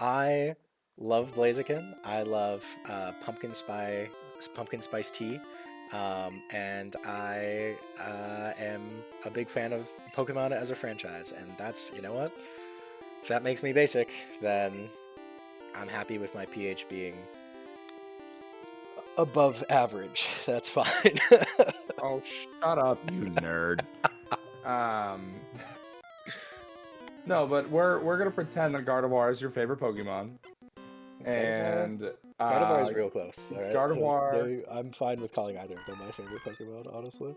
I love Blaziken. I love pumpkin spice tea, and I am a big fan of Pokemon as a franchise. And that's, you know what? If that makes me basic, then I'm happy with my pH being above average. That's fine. Oh, shut up, you nerd. Um, no, but we're gonna pretend that Gardevoir is your favorite Pokemon, Gardevoir, and Gardevoir is real close. All right, so Gardevoir I'm fine with calling either of them my favorite Pokemon, honestly.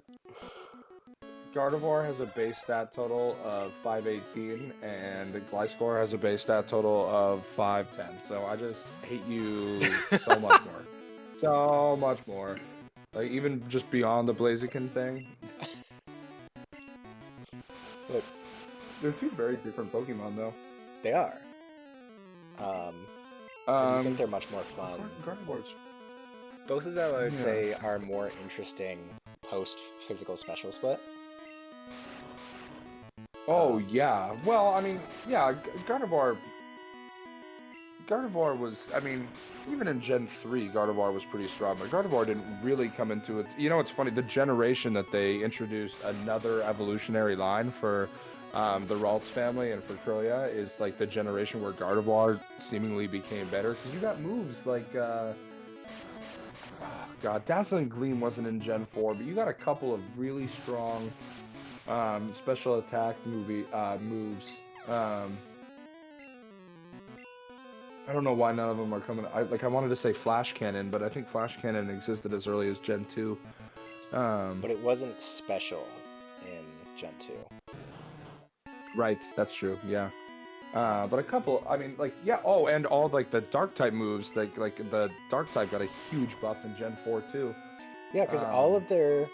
Gardevoir has a base stat total of 518, and Gliscor has a base stat total of 510. So I just hate you so much more. So much more. Like, even just beyond the Blaziken thing. Look, They're two very different Pokemon, though. they are. I do think they're much more fun. Gardevoir's... Both of them, I would Yeah. say, are more interesting post physical special split. Oh, yeah. Well, I mean, yeah, Gardevoir was, I mean, even in Gen 3, Gardevoir was pretty strong, but Gardevoir didn't really come into it. You know, it's funny, the generation that they introduced another evolutionary line for the Ralts family and for Kirlia is like the generation where Gardevoir seemingly became better, because you got moves like, God, Dazzling Gleam wasn't in Gen 4, but you got a couple of really strong special attack moves. I don't know why none of them are coming. I wanted to say Flash Cannon, but I think Flash Cannon existed as early as Gen 2. But it wasn't special in Gen 2. Right, that's true. Yeah. But a couple. I mean, like, yeah. Oh, and all like the Dark type moves, like the Dark type got a huge buff in Gen 4 too. Yeah, because all of their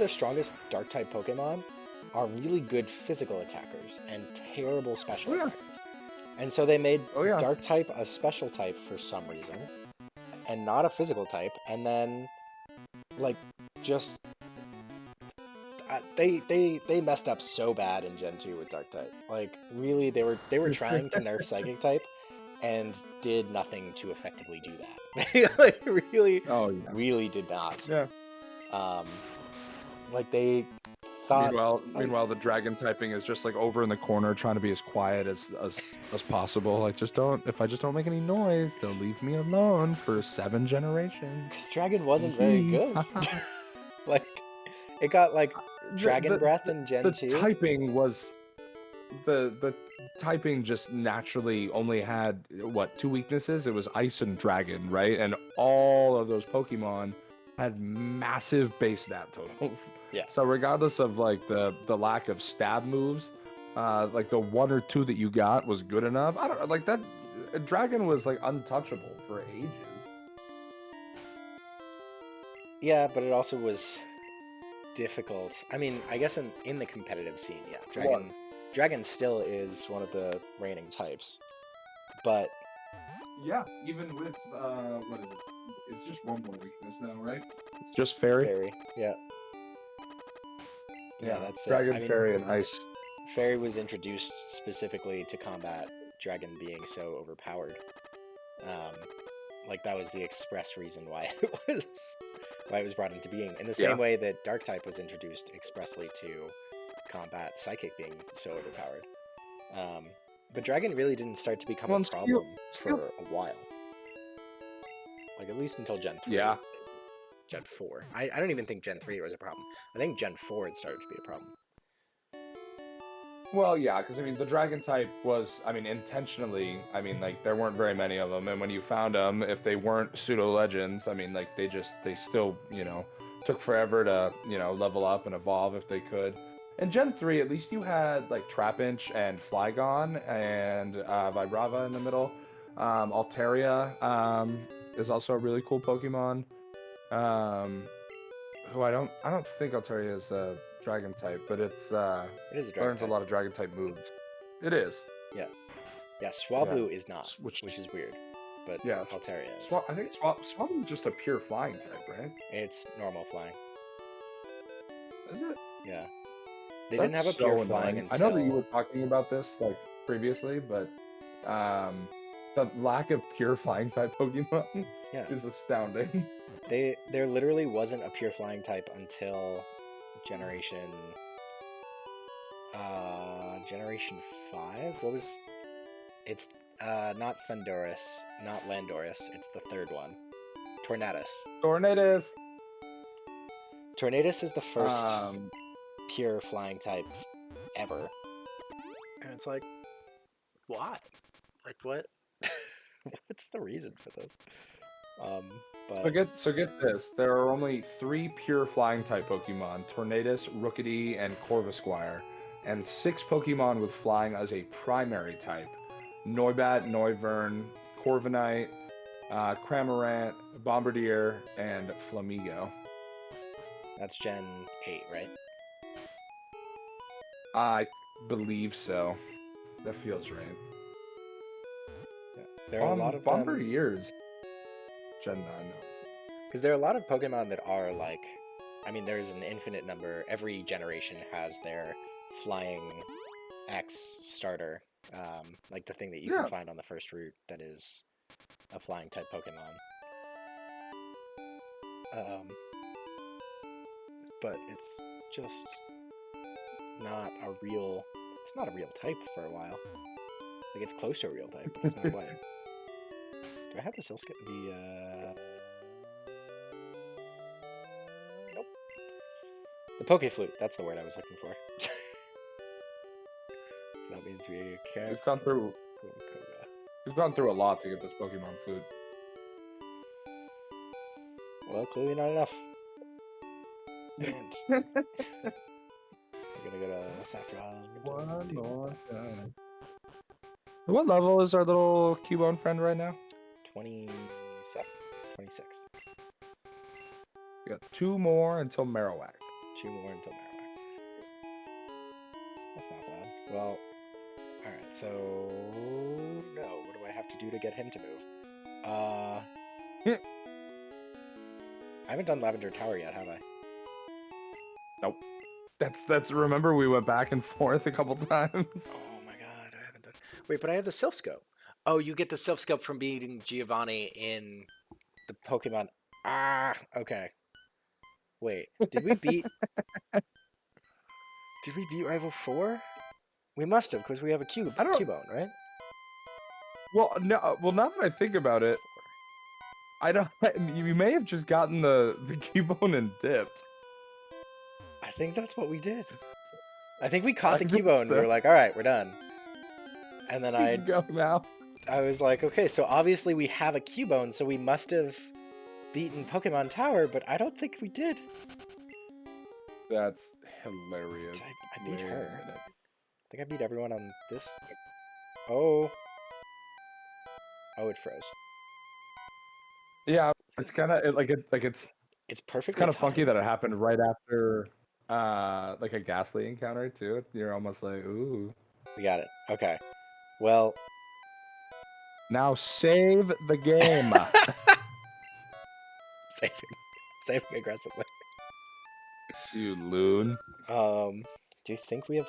strongest Dark type Pokemon are really good physical attackers and terrible special attackers. And so they made Dark type a special type for some reason, and not a physical type. And then, like, just they messed up so bad in Gen 2 with Dark type. Like, really, they were trying to nerf Psychic type, and did nothing to effectively do that. Like, really did not. Yeah. Like, they thought. Meanwhile, the dragon typing is just like over in the corner, trying to be as quiet as possible. Like, if I just don't make any noise, they'll leave me alone for 7 generations. Because dragon wasn't very good. Like, it got like dragon breath in Gen 2. The typing was the typing just naturally only had what 2 weaknesses. It was ice and dragon, right? And all of those Pokemon had massive base stat totals. Yeah. So regardless of like the lack of stab moves, like the 1 or 2 that you got was good enough. I don't like that. Dragon was like untouchable for ages. Yeah, but it also was difficult. I mean, I guess in the competitive scene, yeah, Dragon still is one of the reigning types. But yeah, even with what is it? It's just one more weakness now, right? It's just Fairy. Fairy, yeah. Yeah, that's Dragon, it. I mean, Fairy, and Ice. Fairy was introduced specifically to combat Dragon being so overpowered. Like, that was the express reason why it was brought into being. In the same way that Dark type was introduced expressly to combat Psychic being so overpowered. But Dragon really didn't start to become a problem for a while. Like, at least until Gen 3. Yeah. Gen 4. I don't even think Gen 3 was a problem. I think Gen 4 it started to be a problem. Well, yeah, because, I mean, the Dragon type was, I mean, intentionally, I mean, like, there weren't very many of them, and when you found them, if they weren't pseudo-legends, I mean, like, they still, you know, took forever to, you know, level up and evolve if they could. In Gen 3, at least you had, like, Trapinch and Flygon and Vibrava in the middle. Altaria is also a really cool Pokemon. Who I don't think Altaria is a Dragon type, but it is a dragon learns type. A lot of Dragon type moves. It is. Yeah. Yeah, Swablu is not, which is weird. But yeah, Altaria is. I think Swablu is just a pure flying type, right? It's normal flying. Is it? Yeah. They didn't have a pure flying until... I know that you were talking about this like previously, but The lack of pure flying type Pokemon Yeah. is astounding. There literally wasn't a pure flying type until generation 5. What was it's not Thundoris, not Landorus, it's the third one. Tornadus. Tornadus is the first pure flying type ever. And it's like, why? Like, what? What's the reason for this? But So get this. There are only 3 pure flying type Pokemon, Tornadus, Rookidee, and Corvisquire, and 6 Pokemon with flying as a primary type. Noibat, Noivern, Corviknight, Cramorant, Bombardier, and Flamigo. that's Gen 8, right? I believe so. That feels right. Yeah. There are a lot of Bombardier's Gen 9. Because there are a lot of Pokemon that are like, I mean, there's an infinite number. Every generation has their flying X starter, like the thing that you can find on the first route that is a flying type Pokemon. But it's just not a real. It's not a real type for a while. Like it's close to a real type, but it's not away. Do I have the Silph? Nope. The Pokeflute. That's the word I was looking for. So that means we can't. We've gone through a lot to get this Pokemon Flute. Well, clearly not enough. And we're gonna go to Saffron. One more time. What level is our little Cubone friend right now? 27. 26. We got 2 more until Marowak. 2 more until Marowak. That's not bad. Well, alright, so no, what do I have to do to get him to move? I haven't done Lavender Tower yet, have I? Nope. That's remember we went back and forth a couple times. Oh my god, I haven't done. Wait, but I have the Silph Scope. Oh, you get the Silph Scope from beating Giovanni in the Pokemon. Ah, okay. Wait, did we beat Rival 4? We must have, because we have a Cubone, right? Well, no. Well, now that I think about it, I don't. You may have just gotten the Cubone and dipped. I think that's what we did. I think we caught the Cubone. So. We were like, all right, we're done. And then I was like, okay, so obviously we have a Cubone, so we must have beaten Pokemon Tower, but I don't think we did. That's hilarious. I beat her. I think I beat everyone on this. Oh. Oh, it froze. Yeah, it's kind of it's perfectly. It's kind of funky that it happened right after like a Ghastly encounter too. You're almost like, ooh. We got it. Okay. Well. Now save the game. Saving aggressively. You loon. Do you think we have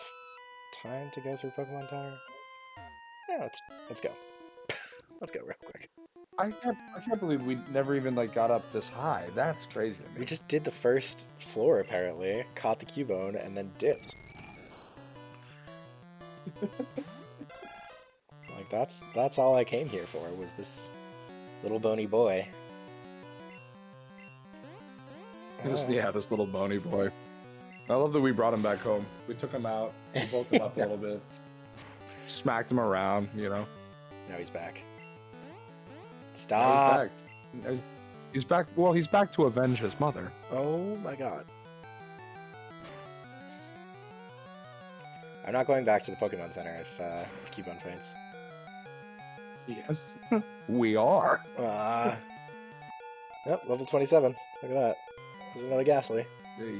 time to go through Pokemon Tower? Yeah, let's go. Let's go real quick. I can't believe we never even like got up this high. That's crazy to me. We just did the first floor apparently, caught the Cubone, and then dipped. Like that's all I came here for, was this little bony boy. Yeah, this little bony boy. I love that we brought him back home. We took him out, we woke him up a little bit, smacked him around, you know. Now he's back. Stop. He's back. Well, he's back to avenge his mother. Oh my god. I'm not going back to the Pokemon Center if Cubone faints. Yes, we are. Yep, level 27. Look at that. There's another Ghastly. Hey.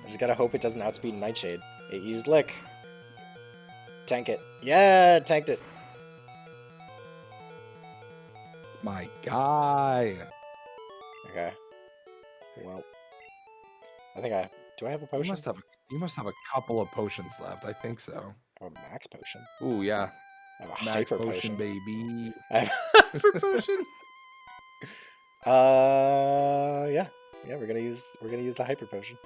I just gotta hope it doesn't outspeed Nightshade. It used Lick. Tank it. Yeah, tanked it. My guy. Okay. Well, I think do I have a potion? You must have a couple of potions left. I think so. Or a max potion. Ooh, yeah. I have a Max hyper potion, potion. baby. I have a hyper potion. Yeah, we're gonna use the hyper potion.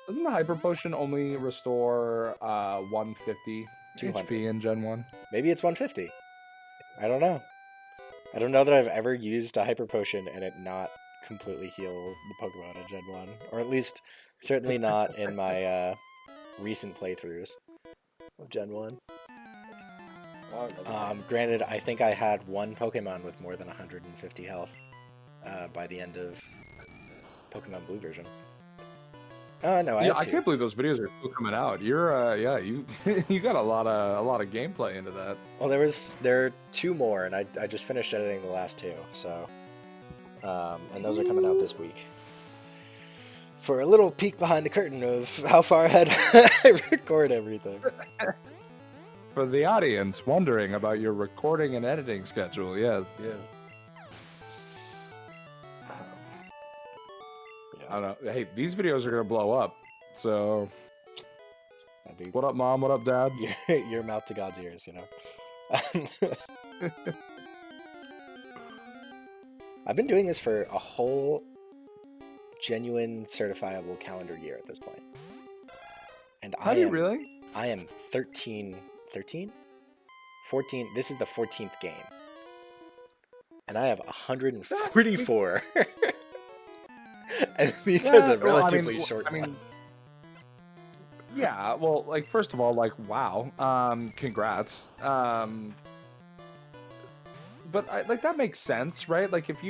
Doesn't the hyper potion only restore 150 200 HP in Gen 1? Maybe it's 150. I don't know. I don't know that I've ever used a hyper potion and it not completely heal the Pokemon in Gen 1, or at least certainly not in my recent playthroughs of Gen 1. Granted, I think I had one Pokemon with more than 150 health by the end of Pokemon Blue version. No, I can't believe those videos are still coming out. You're you you got a lot of gameplay into that. Well, there are 2 more, and I just finished editing the last 2, so and those are coming out this week. For a little peek behind the curtain of how far ahead I record everything. For the audience wondering about your recording and editing schedule, yes. I don't know. Hey, these videos are gonna blow up. So, what up, Mom? What up, Dad? Your mouth to God's ears, you know. I've been doing this for a whole genuine certifiable calendar year at this point. And How do you really? I am 13, 14. This is the 14th game. And I have 144. And these are the relatively short ones. Yeah, well, like, first of all, like, wow, congrats. But like that makes sense, right? Like if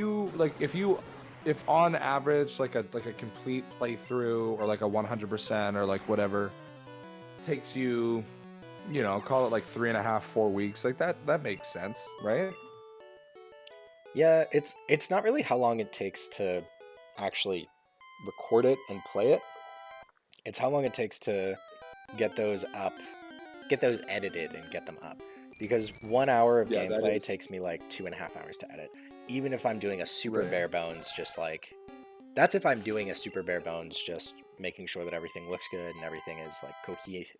on average like a complete playthrough or like a 100% or like whatever takes you, you know, call it like 3.5, 4 weeks, like that makes sense, right? Yeah, it's not really how long it takes to actually record it and play it. It's how long it takes to get those up, get those edited and get them up. Because 1 hour of gameplay takes me like 2.5 hours to edit. Even if I'm doing a super bare bones, just like, that's if I'm doing a super bare bones, just making sure that everything looks good and everything is like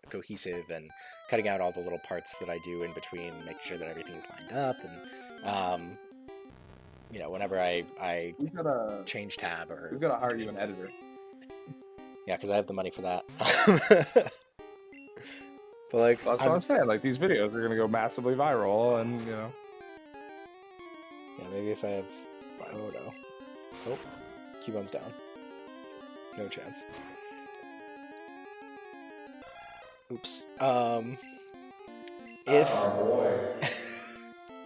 cohesive and cutting out all the little parts that I do in between, making sure that everything is lined up. And, you know, whenever I change tab or... We've got to hire you an editor. Yeah, because I have the money for that. But like, that's what I'm saying. Like, these videos are gonna go massively viral, and you know. Yeah, maybe if I have. Oh no. Oh, Cubon's down. No chance. Oops.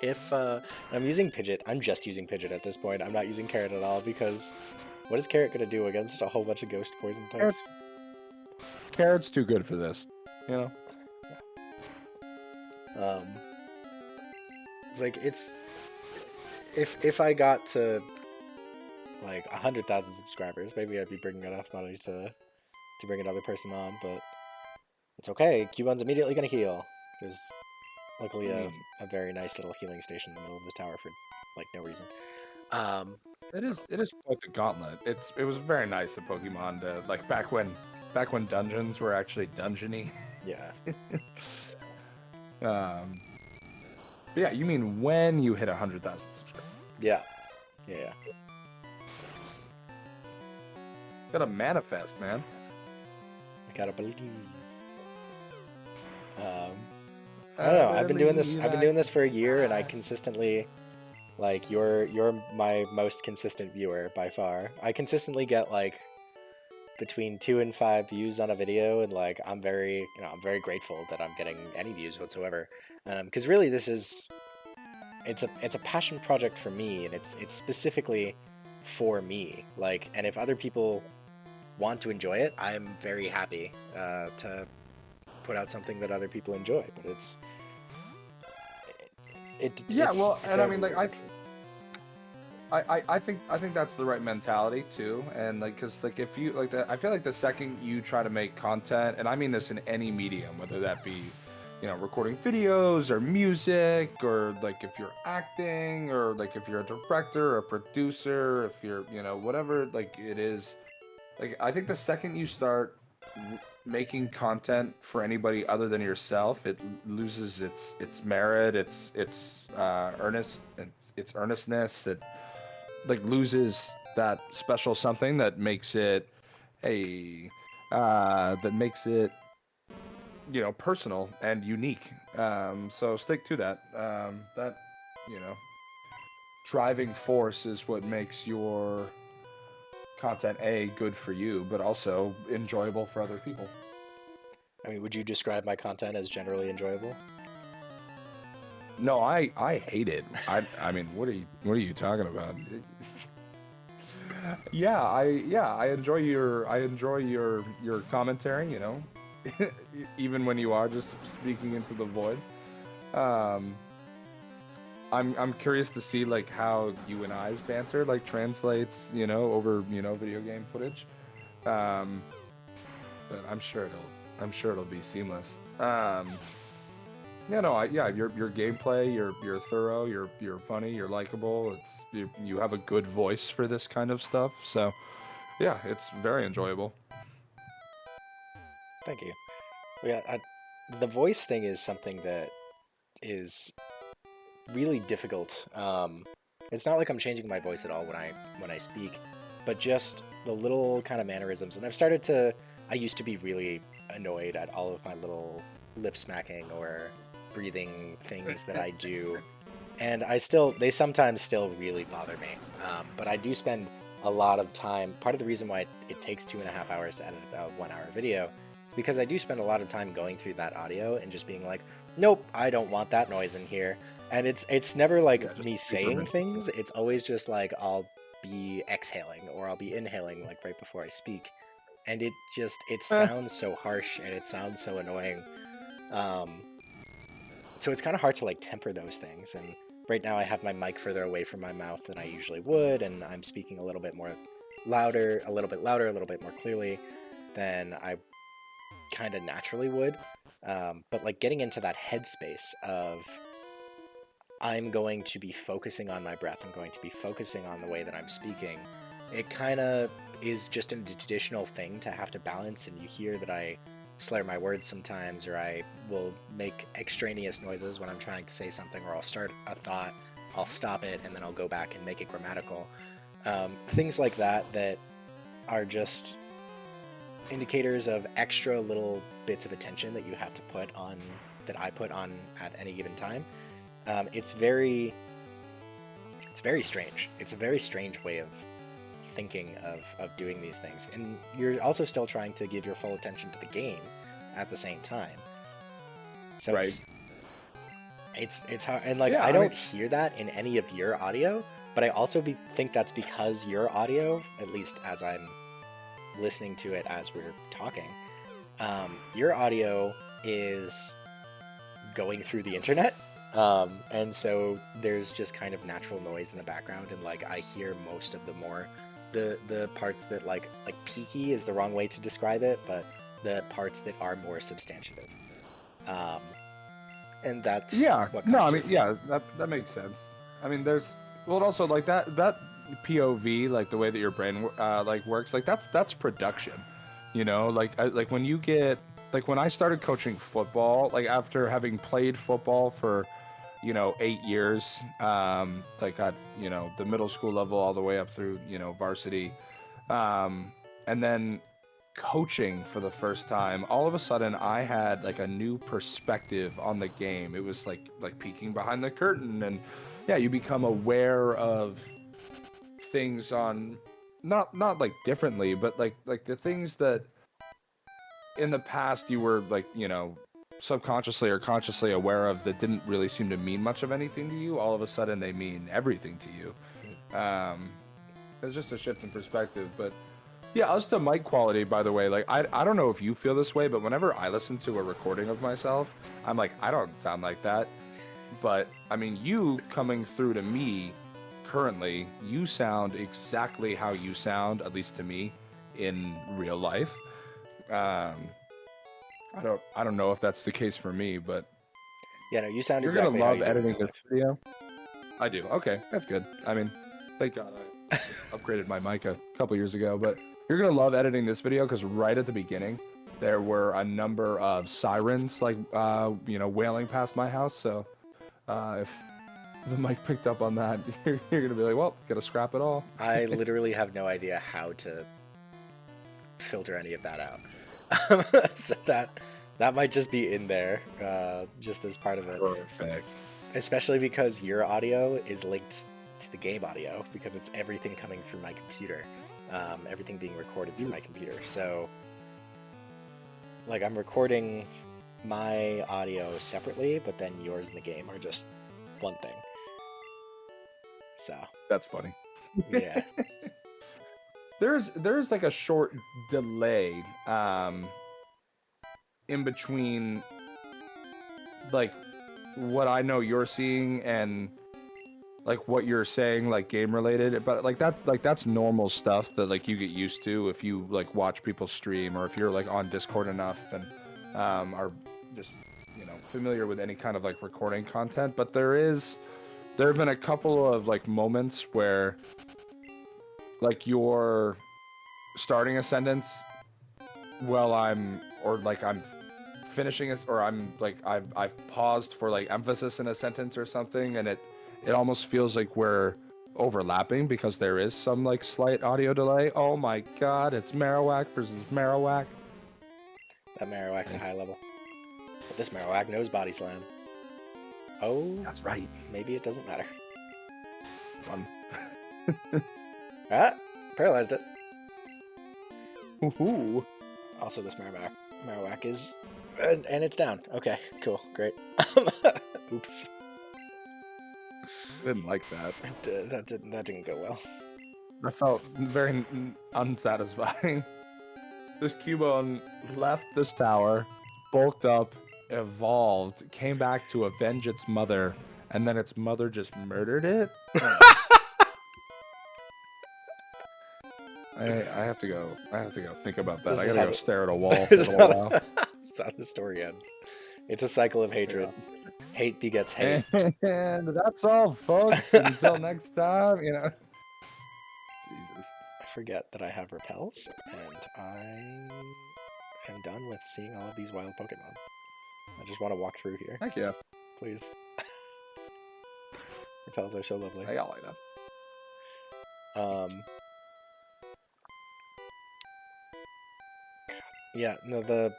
If I'm using Pidgeot, I'm just using Pidgeot at this point. I'm not using Carrot at all because what is Carrot gonna do against a whole bunch of ghost poison types? Carrot's too good for this, you know. It's like, it's if I got to like 100,000 subscribers, maybe I'd be bringing enough money to bring another person on, but it's okay. Cubon's immediately gonna heal. There's luckily a very nice little healing station in the middle of this tower for like no reason. It is quite the gauntlet. It was very nice of Pokemon to, like, back when dungeons were actually dungeony. Yeah. But yeah, you mean when you hit 100,000 subscribers? Yeah. Gotta manifest, man. I gotta believe. I don't know. I've been doing this for a year, and I consistently, like, you're my most consistent viewer by far. I consistently get like between 2 and 5 views on a video, and like I'm very grateful that I'm getting any views whatsoever. Because really, it's a passion project for me, and it's specifically for me. Like, and if other people want to enjoy it, I'm very happy to put out something that other people enjoy. But I mean, like, I think that's the right mentality too, and like, because like if you like that, I feel like the second you try to make content, and I mean this in any medium, whether that be, you know, recording videos or music, or like if you're acting, or like if you're a director or a producer, if you're, you know, whatever like it is, like I think the second you start making content for anybody other than yourself, it loses its merit, its earnestness. It like loses that special something that makes it a that makes it personal and unique. So stick to that. That you know driving force is what makes your content good for you, but also enjoyable for other people. I mean, would you describe my content as generally enjoyable? No, I hate it. I mean, what are you talking about? I enjoy your commentary. Even when you are just speaking into the void. Um, I'm curious to see like how you and I's banter like translates, over video game footage. Um, but I'm sure it'll be seamless. Your gameplay, you're thorough, you're funny, you're likable. You have a good voice for this kind of stuff. So, yeah, it's very enjoyable. Thank you. Yeah, the voice thing is something that is really difficult. It's not like I'm changing my voice at all when I speak, but just the little kind of mannerisms. And I used to be really annoyed at all of my little lip smacking or breathing things that I do. And they sometimes still really bother me. But I do spend a lot of time. Part of the reason why it takes 2.5 hours to edit a 1 hour video is because I do spend a lot of time going through that audio and just being like, nope, I don't want that noise in here. And it's never like me saying things. It's always just like I'll be exhaling or I'll be inhaling like right before I speak. And it sounds so harsh and it sounds so annoying. So it's kind of hard to like temper those things. And right now I have my mic further away from my mouth than I usually would, and I'm speaking a little bit louder, a little bit more clearly than I kind of naturally would. But like getting into that headspace of I'm going to be focusing on my breath, I'm going to be focusing on the way that I'm speaking, it kind of is just an additional thing to have to balance. And you hear that I slur my words sometimes, or I will make extraneous noises when I'm trying to say something, or I'll start a thought, I'll stop it, and then I'll go back and make it grammatical. Things like that are just indicators of extra little bits of attention that you have to that I put on at any given time. It's very strange. It's a very strange way of thinking of doing these things, and you're also still trying to give your full attention to the game at the same time. So right. It's hard, and like I don't hear that in any of your audio, but I also think that's because your audio, at least as I'm listening to it as we're talking, your audio is going through the internet. And so there's just kind of natural noise in the background, and like I hear most of the parts that like peaky is the wrong way to describe it, but the parts that are more substantive. And that's what comes through. That makes sense. I mean, also like that POV, like the way that your brain like works, like that's production. Like when you get like when I started coaching football, like after having played football for 8 years, like at the middle school level all the way up through varsity, and then coaching for the first time, all of a sudden I had like a new perspective on the game. It was like peeking behind the curtain, and you become aware of things on not like differently, but like the things that in the past you were like subconsciously or consciously aware of that didn't really seem to mean much of anything to you. All of a sudden they mean everything to you. It's just a shift in perspective. But as to mic quality, by the way, like I don't know if you feel this way, but whenever I listen to a recording of myself, I'm like, I don't sound like that. But I mean, you coming through to me currently, you sound exactly how you sound, at least to me, in real life. I don't know if that's the case for me, but no, you sound you're exactly gonna how love you editing this video. I do. Okay, that's good. I mean, thank God I upgraded my mic a couple years ago, but you're gonna love editing this video because right at the beginning, there were a number of sirens, like, wailing past my house. So if the mic picked up on that, you're going to be like, well, gotta scrap it all. I literally have no idea how to filter any of that out. So that might just be in there, just as part of it. Perfect. Especially because your audio is linked to the game audio, because it's everything coming through my computer, everything being recorded through my computer. So, like, I'm recording my audio separately, but then yours and the game are just one thing. So that's funny. Yeah. There's like a short delay in between, like, what I know you're seeing and like what you're saying, like game related, but like that's normal stuff that like you get used to if you like watch people stream, or if you're like on Discord enough and are just familiar with any kind of like recording content. But there have been a couple of like moments where like you're starting a sentence while I'm finishing it, or I'm like I've paused for like emphasis in a sentence or something, and it almost feels like we're overlapping because there is some like slight audio delay. Oh my god, it's Marowak versus Marowak. That Marowak's a high level. But this Marowak knows body slam. Oh, that's right. Maybe it doesn't matter. Fun. Ah, paralyzed it. Ooh. Also, this Marowak is, and it's down. Okay, cool, great. Oops. Didn't like that. That didn't go well. I felt very unsatisfying. This Cubone left this tower, bulked up, evolved, came back to avenge its mother, and then its mother just murdered it? I have to go think about that. I gotta go stare at a wall for a little while. That's how the story ends. It's a cycle of hatred. Yeah. Hate begets hate. And that's all, folks. Until next time, Jesus. I forget that I have repels, and I am done with seeing all of these wild Pokemon. I just want to walk through here. Thank you. Please. Repels are so lovely. I got like that. Yeah, no, the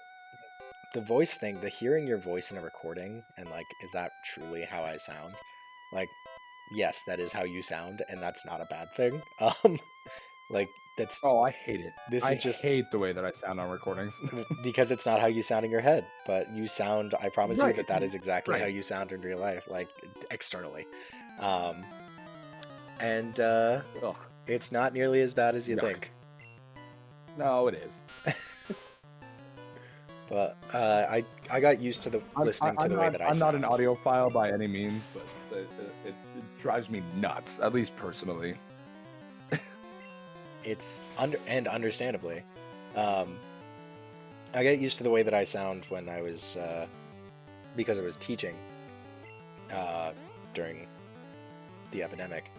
voice thing, the hearing your voice in a recording, and like, is that truly how I sound? Like, yes, that is how you sound, and that's not a bad thing. Like, that's... Oh, I hate it. I hate the way that I sound on recordings. Because it's not how you sound in your head, but you sound, I promise you that is exactly how you sound in real life, like, externally. It's not nearly as bad as you think. No, it is. But I got used to listening to the way that I sound. I'm not an audiophile by any means, but it drives me nuts, at least personally. It's understandably. I got used to the way that I sound when I was because I was teaching during the epidemic,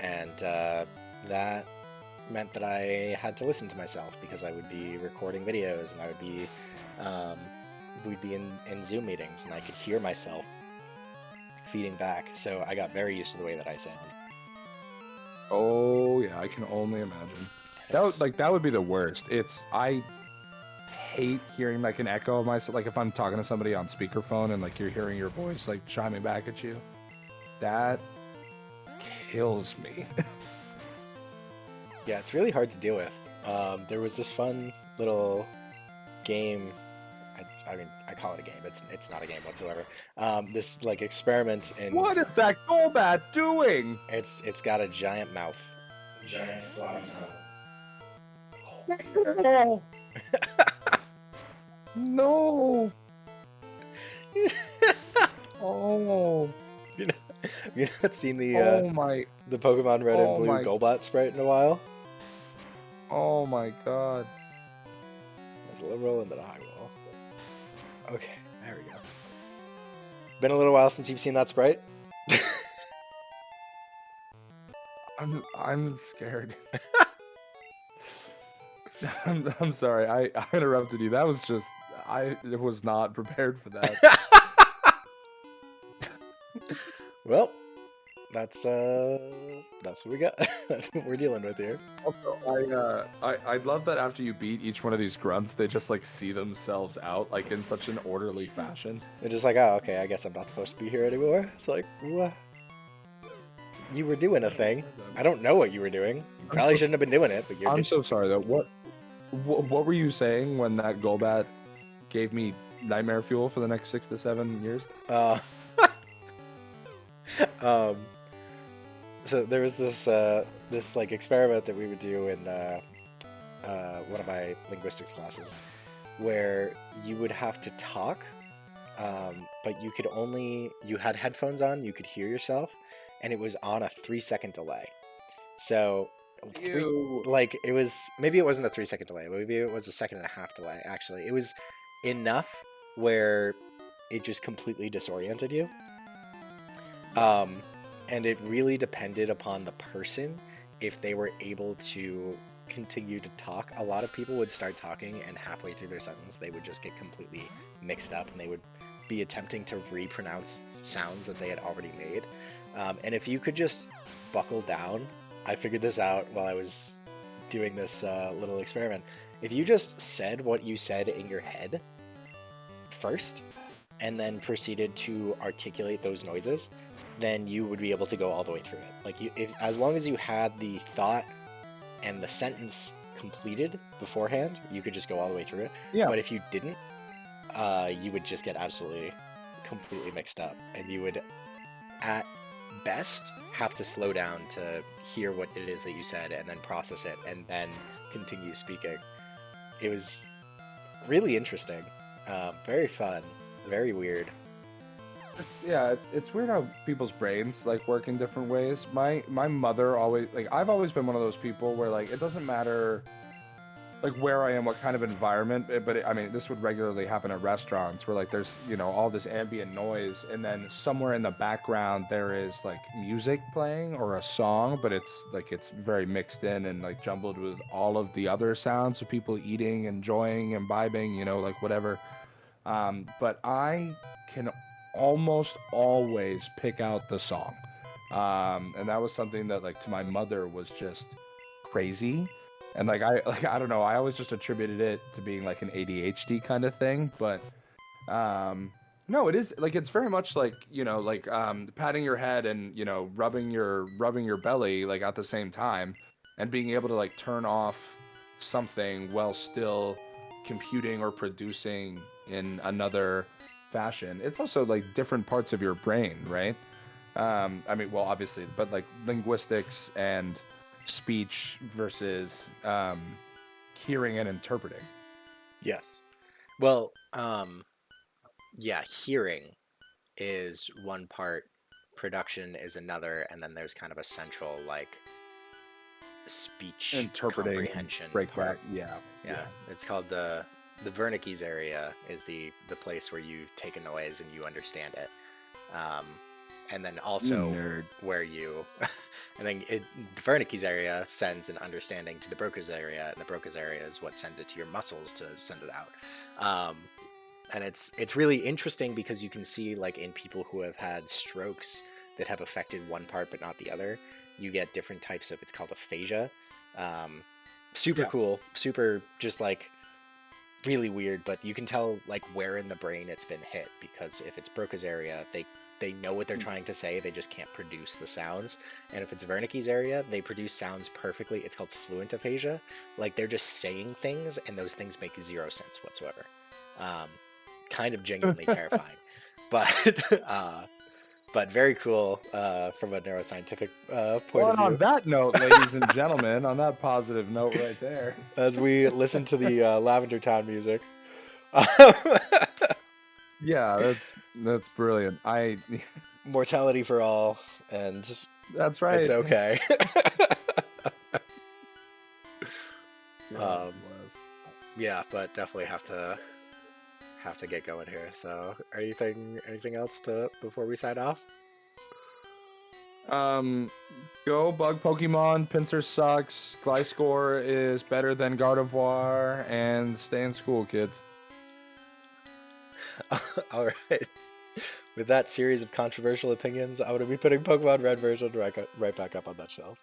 and that meant that I had to listen to myself because I would be recording videos, and I would be we'd be in Zoom meetings, and I could hear myself feeding back. So I got very used to the way that I sound. Oh yeah, I can only imagine. That would be the worst. I hate hearing like an echo of myself. Like if I'm talking to somebody on speakerphone and like you're hearing your voice like chiming back at you, that kills me. Yeah, it's really hard to deal with. There was this fun little game. I mean, I call it a game. It's not a game whatsoever. This like experiment in. What is that Golbat doing? It's got a giant mouth. Giant floppy tongue. No. Oh. You not seen the the Pokemon Red and Blue Golbat sprite in a while? Oh my god. There's a low roll and then a high roll. Okay, there we go. Been a little while since you've seen that sprite? I'm scared. I'm sorry. I interrupted you. That was just I was not prepared for that. Well, that's what we got. That's what we're dealing with here. Also, I love that after you beat each one of these grunts, they just like see themselves out like in such an orderly fashion. They're just like, oh, okay, I guess I'm not supposed to be here anymore. It's like, what? You were doing a thing. I don't know what you were doing. You probably shouldn't have been doing it, but you're I'm just... so sorry though. What were you saying when that Golbat gave me nightmare fuel for the next 6 to 7 years? Um, so there was this like experiment that we would do in one of my linguistics classes, where you would have to talk, but you had headphones on, you could hear yourself, and it was on a 3-second delay. So like maybe it wasn't a 3-second delay, maybe it was a 1.5-second delay. Actually, it was enough where it just completely disoriented you. And it really depended upon the person if they were able to continue to talk. A lot of people would start talking, and halfway through their sentence, they would just get completely mixed up, and they would be attempting to repronounce sounds that they had already made. And if you could just buckle down, I figured this out while I was doing this little experiment. If you just said what you said in your head first, and then proceeded to articulate those noises, then you would be able to go all the way through it. Like, as long as you had the thought and the sentence completed beforehand, you could just go all the way through it. Yeah. But if you didn't, you would just get absolutely, completely mixed up, and you would, at best, have to slow down to hear what it is that you said, and then process it, and then continue speaking. It was really interesting, very fun, very weird. It's weird how people's brains like work in different ways. My mother always I've always been one of those people where like it doesn't matter like where I am, what kind of environment, I mean this would regularly happen at restaurants where like there's all this ambient noise, and then somewhere in the background there is like music playing or a song, but it's very mixed in and like jumbled with all of the other sounds of people eating, enjoying, imbibing, like whatever. But I can almost always pick out the song. And that was something that like to my mother was just crazy. And I don't know, I always just attributed it to being like an ADHD kind of thing, but no, it is like it's very much like, patting your head and, rubbing your belly like at the same time, and being able to like turn off something while still computing or producing in another fashion. It's also like different parts of your brain, right? I mean, well, obviously, but like linguistics and speech versus hearing and interpreting. Yes. Well, yeah, hearing is one part, production is another, and then there's kind of a central like speech Interpreting, comprehension breakback. part. Yeah. It's called the Wernicke's area is the place where you take a noise and you understand it. And then also where you, and then the Wernicke's area sends an understanding to the Broca's area, and the Broca's area is what sends it to your muscles to send it out. And it's really interesting because you can see like in people who have had strokes that have affected one part but not the other, you get different types of, it's called aphasia. Super cool, super just like really weird, but you can tell like where in the brain it's been hit, because if it's Broca's area, they know what they're trying to say, they just can't produce the sounds. And if it's Wernicke's area, they produce sounds perfectly. It's called fluent aphasia. Like they're just saying things and those things make zero sense whatsoever. Kind of genuinely terrifying, but very cool from a neuroscientific point of view. On that note, ladies and gentlemen, on that positive note right there, as we listen to the Lavender Town music. Yeah, that's brilliant. Mortality for all, and that's right. It's okay. Yeah, but definitely have to get going here. So, anything else before we sign off? Go bug Pokemon. Pinsir sucks. Gliscor is better than Gardevoir, and stay in school, kids. All right. With that series of controversial opinions, I'm going to be putting Pokemon Red version right back up on that shelf.